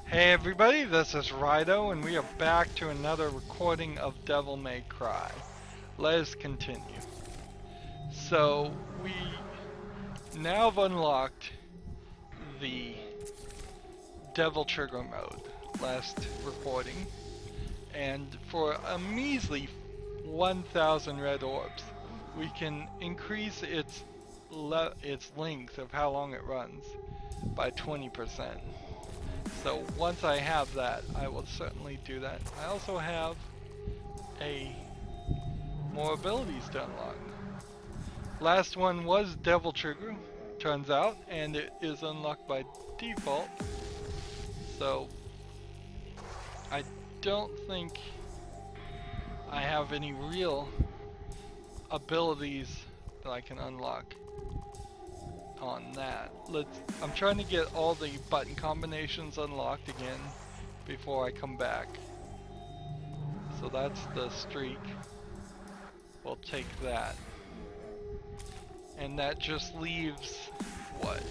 Hey everybody, this is Rydo, and we are back to another recording of Devil May Cry. Let us continue. So, we now have unlocked the Devil Trigger mode, last recording, and for a measly 1,000 red orbs, we can increase its length of how long it runs by 20%. So once I have that, I will certainly do that. I also have more abilities to unlock. Last one was Devil Trigger, turns out, and it is unlocked by default. So I don't think I have any real abilities that I can unlock on that. I'm trying to get all the button combinations unlocked again before I come back. So that's the streak. We'll take that. And that just leaves what?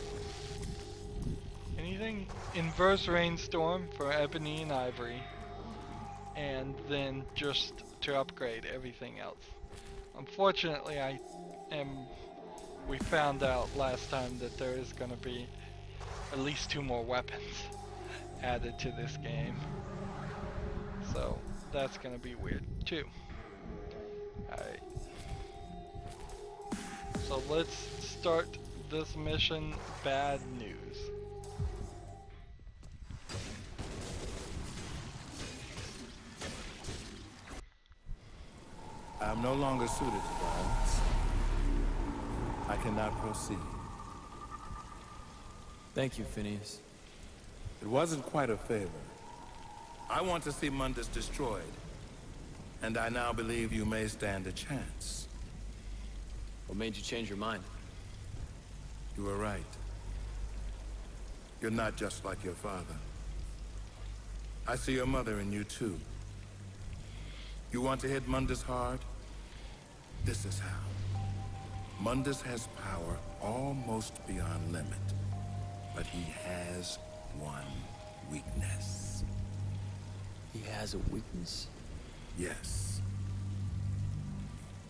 Anything? Inverse Rainstorm for Ebony and Ivory. And then just to upgrade everything else. Unfortunately, we found out last time that there is going to be at least 2 more weapons added to this game. So that's going to be weird too. Alright. So let's start this mission, Bad News. I am no longer suited to violence. I cannot proceed. Thank you, Phineas. It wasn't quite a favor. I want to see Mundus destroyed, and I now believe you may stand a chance. What made you change your mind? You were right. You're not just like your father. I see your mother in you too. You want to hit Mundus hard? This is how. Mundus has power almost beyond limit, but he has one weakness. He has a weakness? Yes.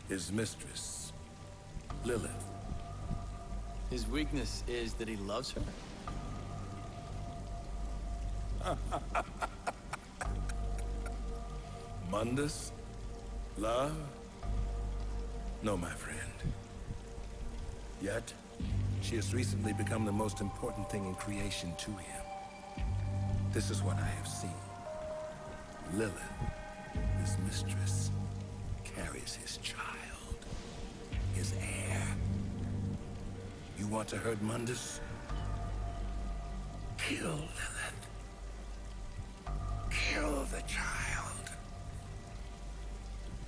His mistress, Lilith. His weakness is that he loves her? Mundus? Love? No, my friend. Yet, she has recently become the most important thing in creation to him. This is what I have seen. Lilith, his mistress, carries his child, his heir. You want to hurt Mundus? Kill Lilith. Kill the child.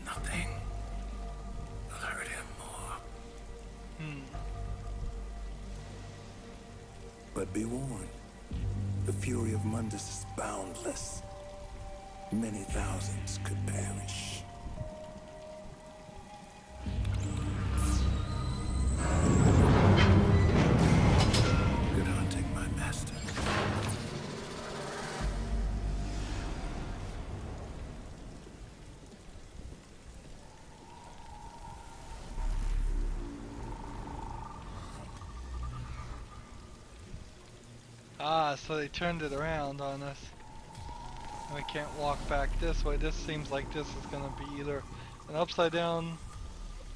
Nothing will hurt him more. But be warned, the fury of Mundus is boundless. Many thousands could perish. Good hunting, my master. Ah, so they turned it around on us. We can't walk back this way. This seems like this is going to be either an upside down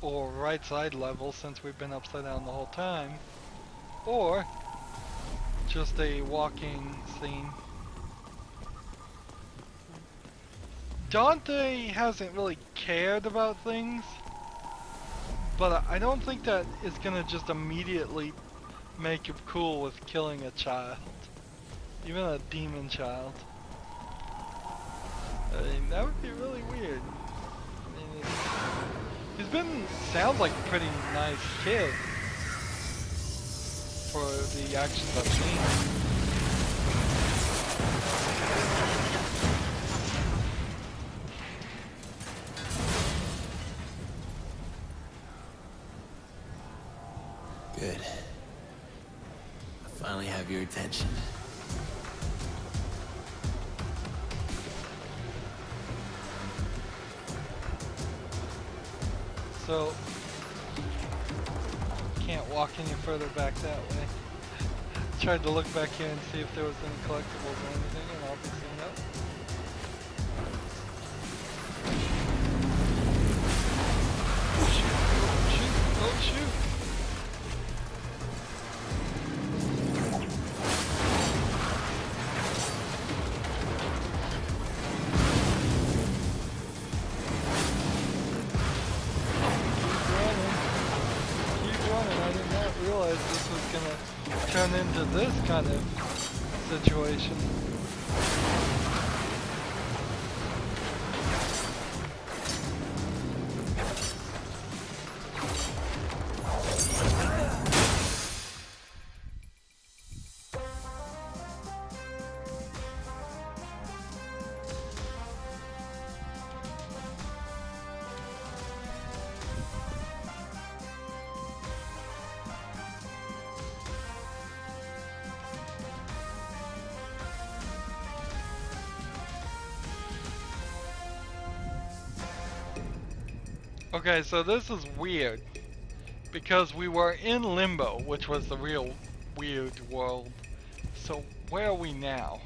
or right side level, since we've been upside down the whole time, or just a walking scene. Dante hasn't really cared about things, but I don't think that is going to just immediately make him cool with killing a child, even a demon child. I mean, that would be really weird. I mean, sounds like a pretty nice kid for the actions I've seen. Good. I finally have your attention. So, can't walk any further back that way. Tried to look back here and see if there was any collectibles or anything, and obviously no. Shoot! Oh shoot! Keep running. I did not realize this was gonna turn into this kind of situation. Okay, so this is weird because we were in limbo, which was the real weird world. So where are we now?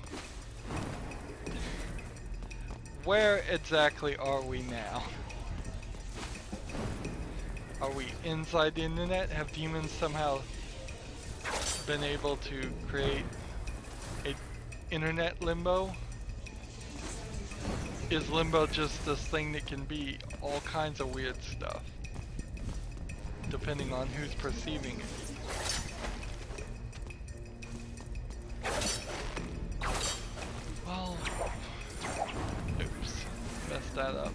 Where exactly are we now? Are we inside the internet? Have demons somehow been able to create a internet limbo? Is limbo just this thing that can be all kinds of weird stuff, depending on who's perceiving it? Well, oops, messed that up.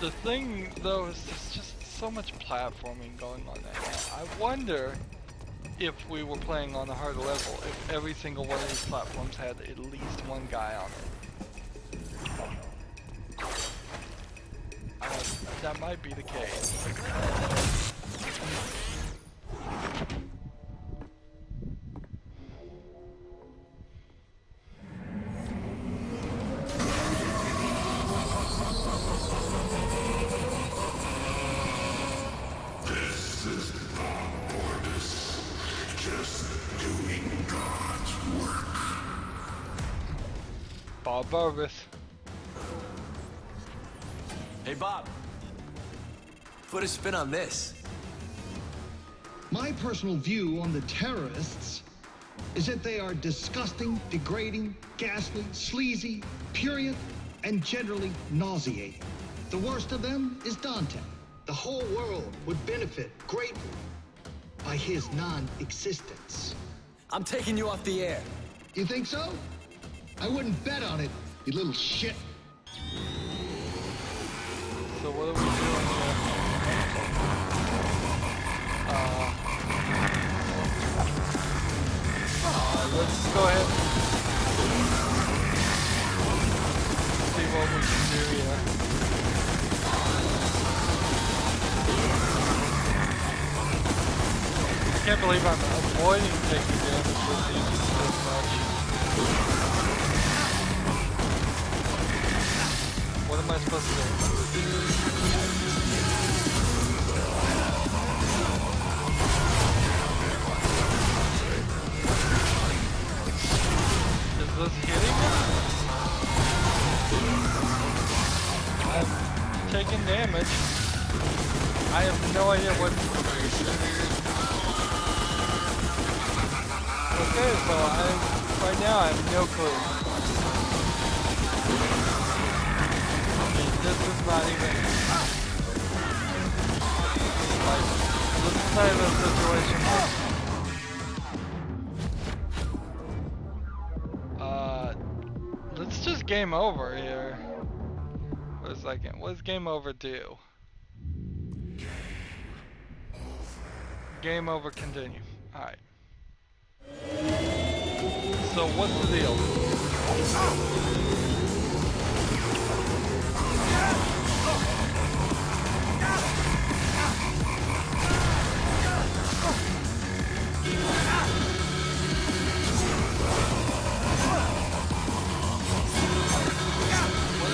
The thing though is there's just so much platforming going on right now. I wonder if we were playing on a harder level, if every single one of these platforms had at least one guy on it. That might be the case. Barbarous. Hey, Bob. Put a spin on this. My personal view on the terrorists is that they are disgusting, degrading, ghastly, sleazy, purient, and generally nauseating. The worst of them is Dante. The whole world would benefit greatly by his non-existence. I'm taking you off the air. You think so? I wouldn't bet on it, you little shit. So what are we doing here? Let's go ahead and see what we can do here. I can't believe I'm avoiding taking damage with these this much. What am I supposed to do? Is this hitting him? I'm taking damage. I have no idea what... Okay, so right now I have no clue. This is not even like this is not even a situation. Let's just game over here for a second. What does game over do? Game over, continue. Alright. So what's the deal? What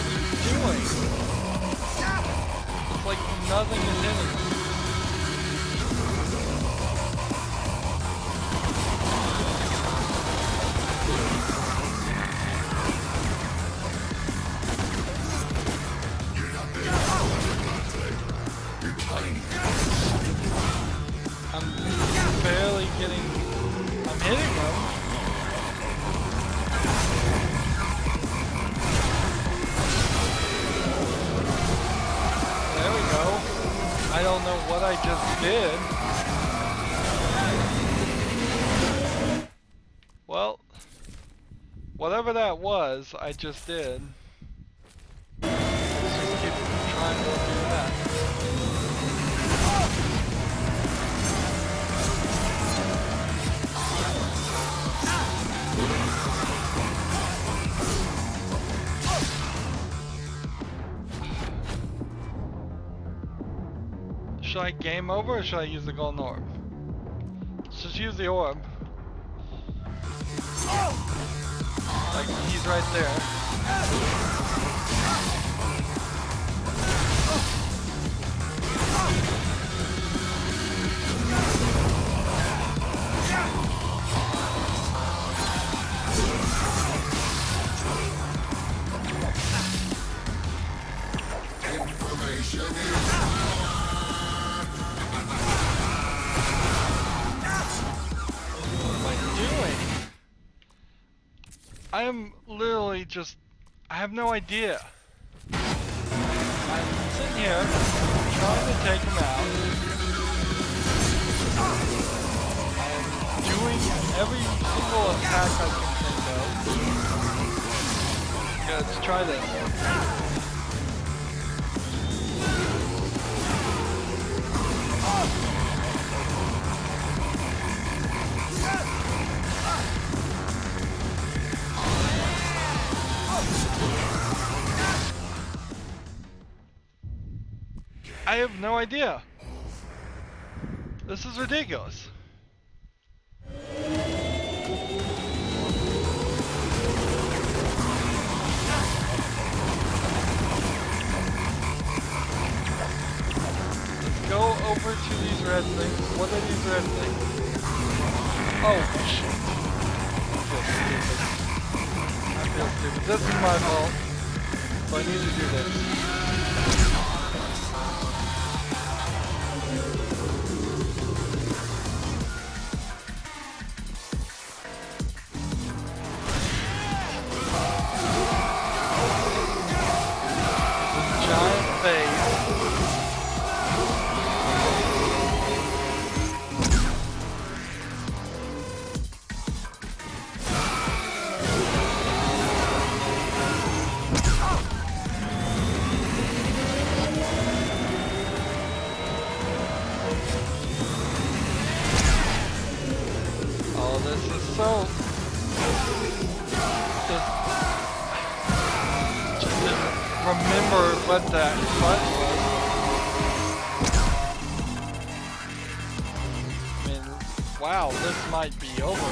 did. Well, whatever that was, I just did. Let's just keep trying to do that. Should I game over or should I use the golden orb? Let's just use the orb. Like, he's right there. I am literally just, I have no idea. I'm sitting here trying to take him out. I'm doing every single attack I can think of. Yeah, let's try this. I have no idea. This is ridiculous. Let's go over to these red things. What are these red things? Oh, shit. I feel stupid. This is my fault. So I need to do this. Remember what that button was. I mean, wow, this might be over.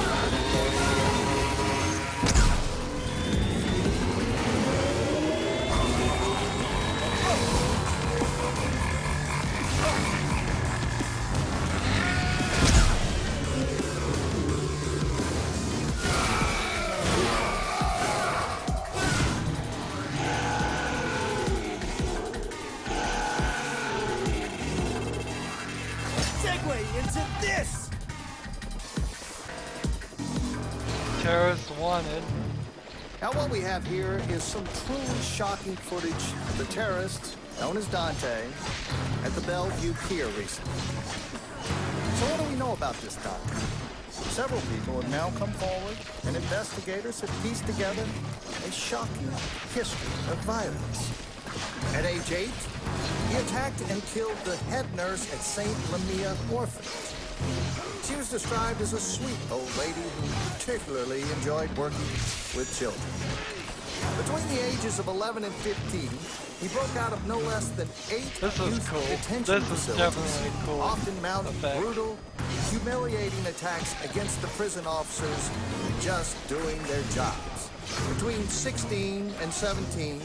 Into this! Terrorists wanted. Now what we have here is some truly shocking footage of the terrorist, known as Dante, at the Bellevue Pier recently. So what do we know about this Dante? Several people have now come forward, and investigators have pieced together a shocking history of violence. At age 8, he attacked and killed the head nurse at St. Lamia Orphanage. She was described as a sweet old lady who particularly enjoyed working with children. Between the ages of 11 and 15, he broke out of no less than 8 youth detention facilities, often mounting brutal, humiliating attacks against the prison officers just doing their jobs. Between 16 and 17,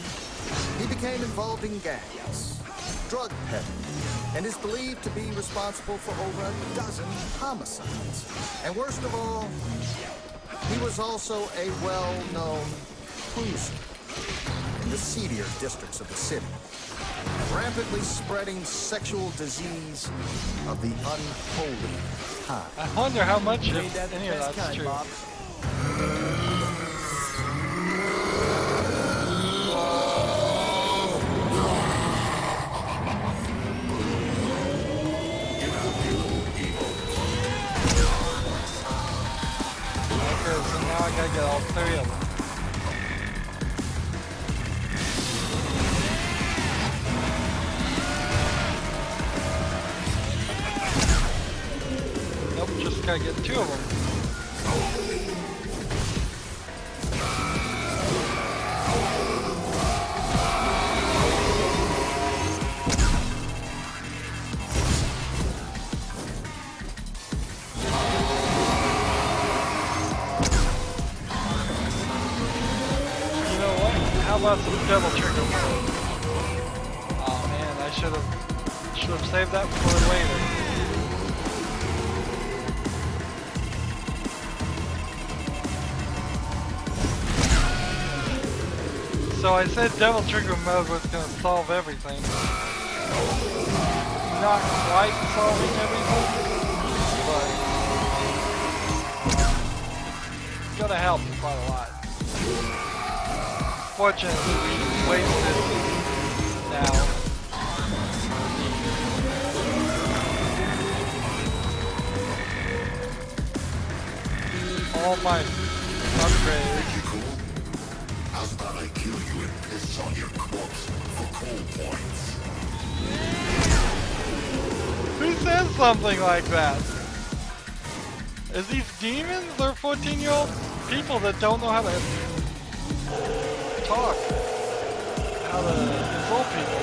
he became involved in gangs, drug peddling, and is believed to be responsible for over a dozen homicides. And worst of all, he was also a well-known cruiser in the seedier districts of the city, rampantly spreading sexual disease of the unholy kind. I wonder how much of any of that's true. Bob. gotta get all 3 of them. Nope, just gotta get 2 of them. How about some devil trigger? Oh man, I should have saved that for later. So I said devil trigger mode was gonna solve everything. Not quite solving everything, but it's gonna help quite a lot. Fortunately, we wasted now. All my upgrades. How's about I kill you and piss on your corpse for cool points? Who says something like that? Is these demons or 14-year-old people that don't know how to talk? How to insult people?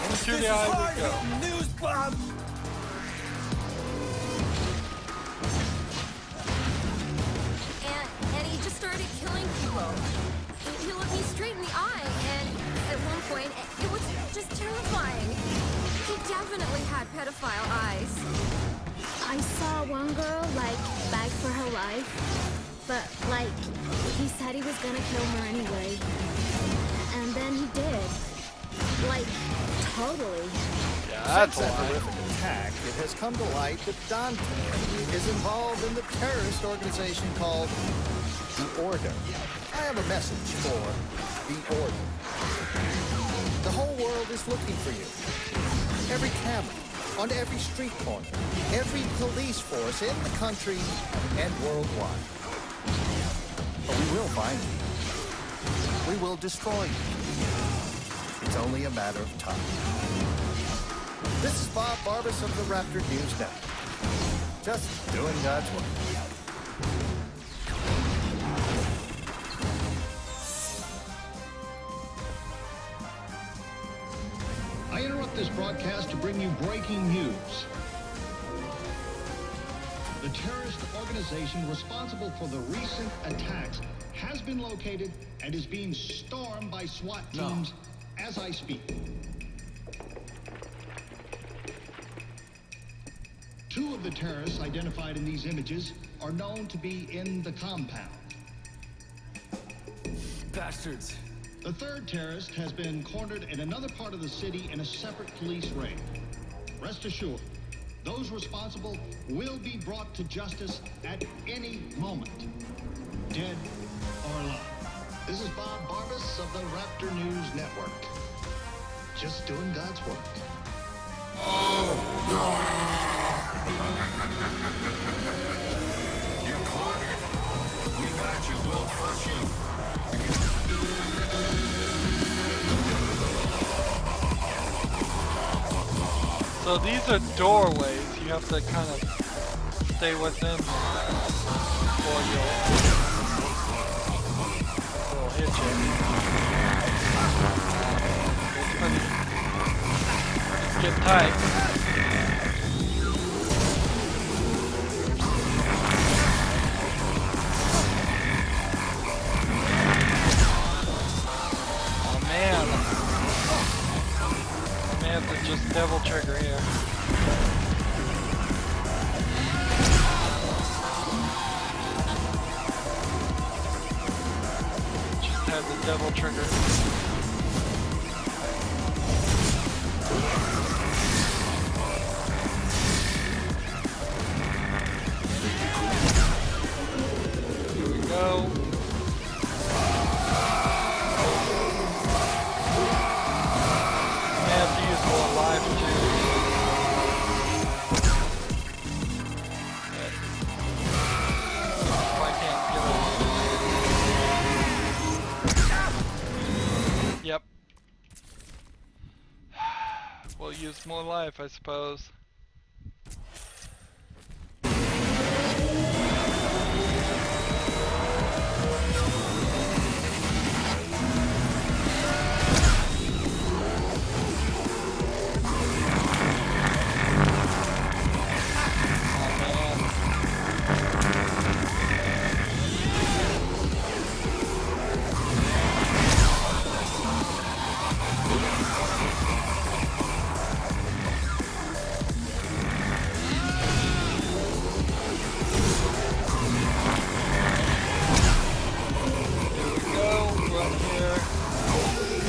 Into the eyes we go. News bomb. And he just started killing people. He looked me straight in the eye, and at one point, it was just terrifying. He definitely had pedophile eyes. I saw one girl, like, beg for her life, but, like, he said he was gonna kill her anyway. And then he did. Like, totally. Yeah, that's Since a that lie. horrific attack, it has come to light that Dante is involved in the terrorist organization called The Order. I have a message for The Order. The whole world is looking for you. Every camera, on every street corner, every police force in the country and worldwide. But we will find you. We will destroy you. It's only a matter of time. This is Bob Barbas of the Raptor News Network. Just doing God's work. I interrupt this broadcast to bring you breaking news. The terrorist organization responsible for the recent attacks has been located and is being stormed by SWAT teams as I speak. 2 of the terrorists identified in these images are known to be in the compound. Bastards. The 3rd terrorist has been cornered in another part of the city in a separate police raid. Rest assured, those responsible will be brought to justice at any moment, dead or alive. This is Bob Barbas of the Raptor News Network. Just doing God's work. You caught it. We got you. We'll crush you. So these are doorways. You have to kind of stay within them or you'll hit you. It's get tight. Oh man. I may have to just devil trigger here. Just have the devil trigger. Here we go. May have to use more life too. use more life, I suppose.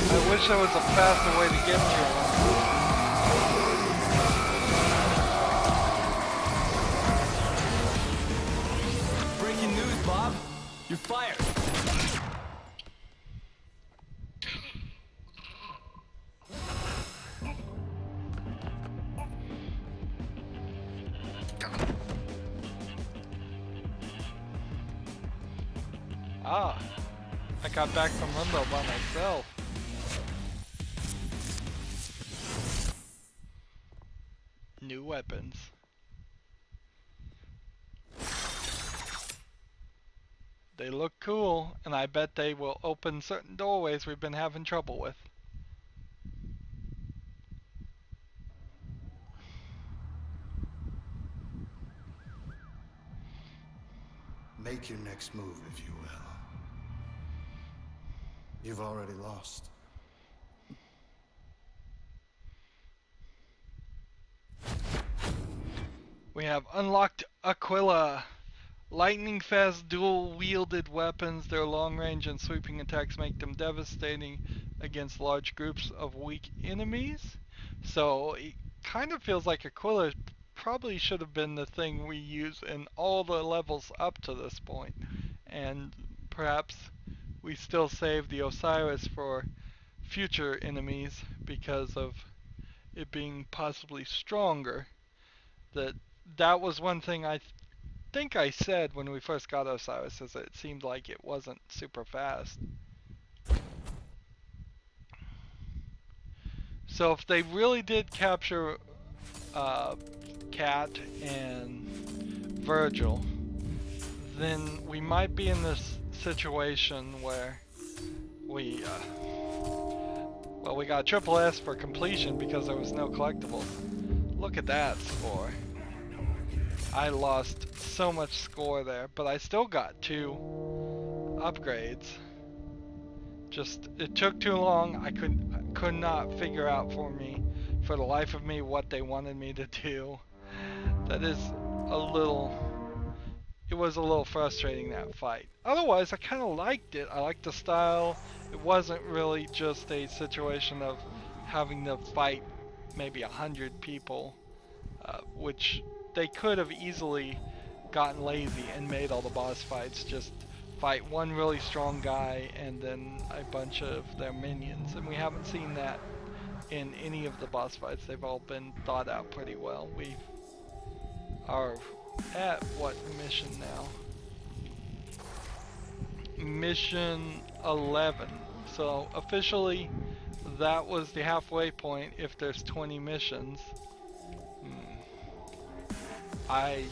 I wish there was a faster way to get to him. Breaking news, Bob. You're fired. Ah, I got back from Limbo by myself. New weapons. They look cool, and I bet they will open certain doorways we've been having trouble with. Make your next move, if you will. You've already lost. We have unlocked Aquila. Lightning fast dual-wielded weapons. Their long range and sweeping attacks make them devastating against large groups of weak enemies. So it kind of feels like Aquila probably should have been the thing we use in all the levels up to this point. And perhaps we still save the Osiris for future enemies because of it being possibly stronger. That was one thing I think I said when we first got Osiris, is that it seemed like it wasn't super fast. So if they really did capture Cat and Vergil, then we might be in this situation where we got a triple S for completion because there was no collectible. Look at that score. I lost so much score there, but I still got 2 upgrades. Just, it took too long. I could not figure out for the life of me what they wanted me to do. That is it was a little frustrating, that fight. Otherwise, I kind of liked it. I liked the style. It wasn't really just a situation of having to fight maybe 100 people, which they could have easily gotten lazy and made all the boss fights just fight one really strong guy and then a bunch of their minions. And we haven't seen that in any of the boss fights. They've all been thought out pretty well. We are at what mission now? Mission 11. So officially that was the halfway point if there's 20 missions. I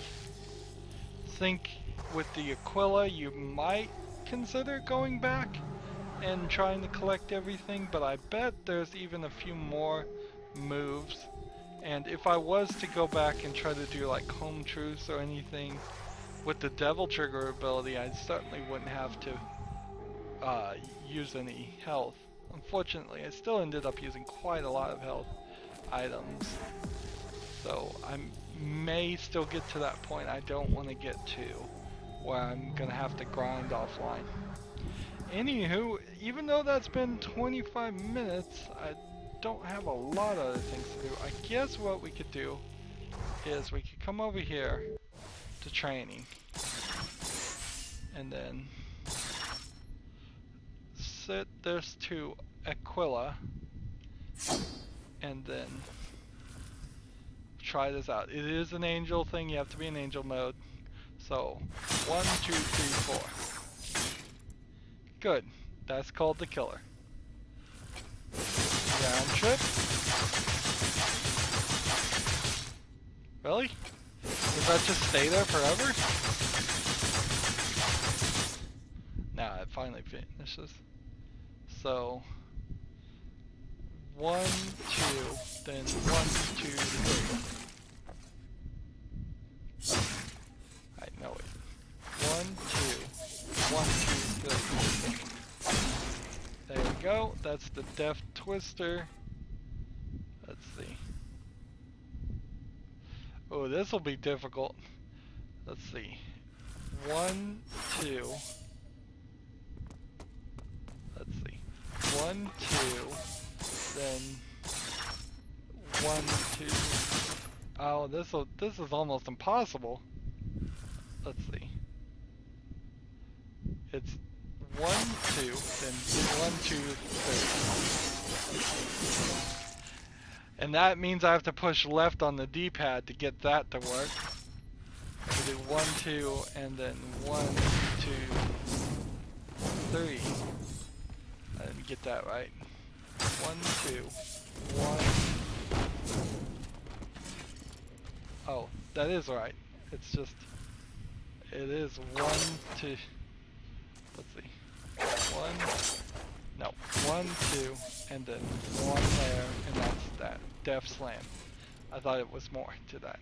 think with the Aquila you might consider going back and trying to collect everything, but I bet there's even a few more moves. And if I was to go back and try to do like home truths or anything with the Devil Trigger ability, I certainly wouldn't have to use any health. Unfortunately, I still ended up using quite a lot of health items. So I may still get to that point I don't want to get to, where I'm going to have to grind offline. Anywho, even though that's been 25 minutes, I don't have a lot of other things to do. I guess what we could do is we could come over here to training and then set this to Aquila and then try this out. It is an angel thing, you have to be in angel mode. So 1, 2, 3, 4. Good. That's called the killer. Round trip. Really? Does that just stay there forever? Nah, it finally finishes. So 1, 2, then 1, 2, 3. I know it. 1, 2, 1, 2, 3. There we go. That's the Death Twister. Let's see. Oh, this will be difficult. Let's see. 1, 2. Let's see. 1, 2. Then 1, 2. Oh, this is almost impossible. Let's see. It's 1, 2, then 1, 2, 3. And that means I have to push left on the D-pad to get that to work. I do 1, 2, and then 1, 2, 3. I didn't get that right. 1, 2, 1. Oh, that is right. It's just, it is 1, 2. Let's see. 1. No, 1, 2, and then 1 there, and that's that. Death Slam. I thought it was more to that.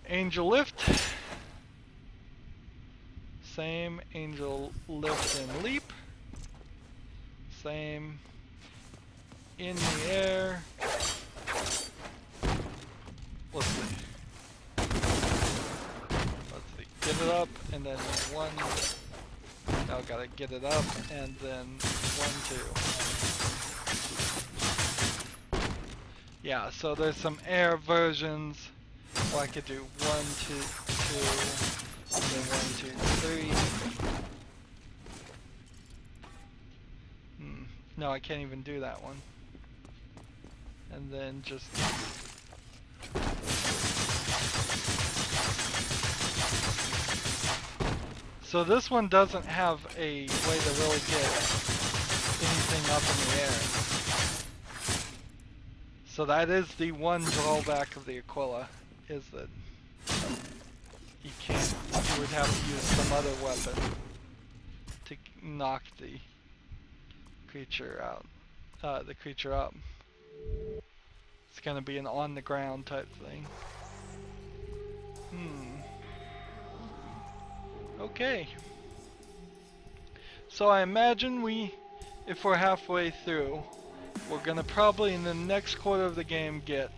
Angel Lift. Same Angel Lift and Leap. Same in the air. Let's see. Get it up, and then 1. Now gotta get it up, and then 1, 2. Yeah, so there's some air versions where I could do 1, 2, 2, and then 1, 2, 3. No, I can't even do that one. And then just... So this one doesn't have a way to really get anything up in the air. So that is the one drawback of the Aquila, is that you can't, you would have to use some other weapon to knock the creature out, the creature up. It's gonna be an on the ground type thing. Okay. So I imagine if we're halfway through, we're gonna probably in the next quarter of the game get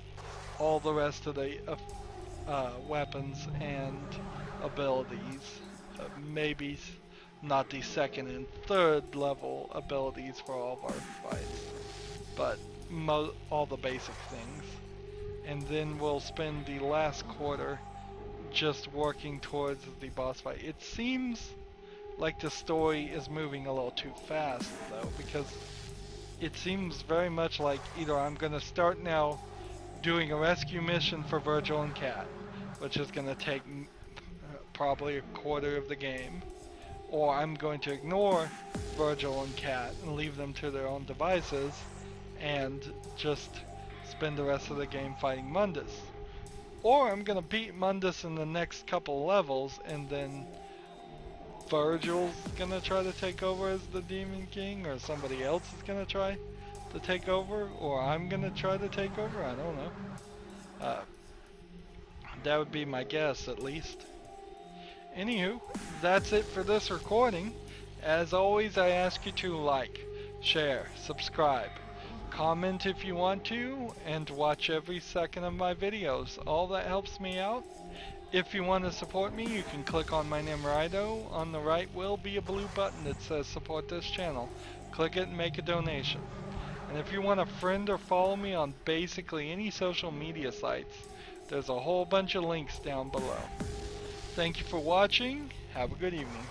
all the rest of the weapons and abilities. Maybe not the second and third level abilities for all of our fights, but all the basic things. And then we'll spend the last quarter just working towards the boss fight. It seems like the story is moving a little too fast though, because it seems very much like either I'm gonna start now doing a rescue mission for Vergil and Cat, which is gonna take probably a quarter of the game, or I'm going to ignore Vergil and Cat and leave them to their own devices and just spend the rest of the game fighting Mundus. Or I'm gonna beat Mundus in the next couple levels, and then Vergil's gonna try to take over as the Demon King, or somebody else is gonna try to take over, or I'm gonna try to take over, I don't know. That would be my guess, at least. Anywho, that's it for this recording. As always, I ask you to like, share, subscribe, comment if you want to, and watch every second of my videos. All that helps me out. If you want to support me, you can click on my name, Rydo. On the right will be a blue button that says support this channel. Click it and make a donation. And if you want to friend or follow me on basically any social media sites, there's a whole bunch of links down below. Thank you for watching. Have a good evening.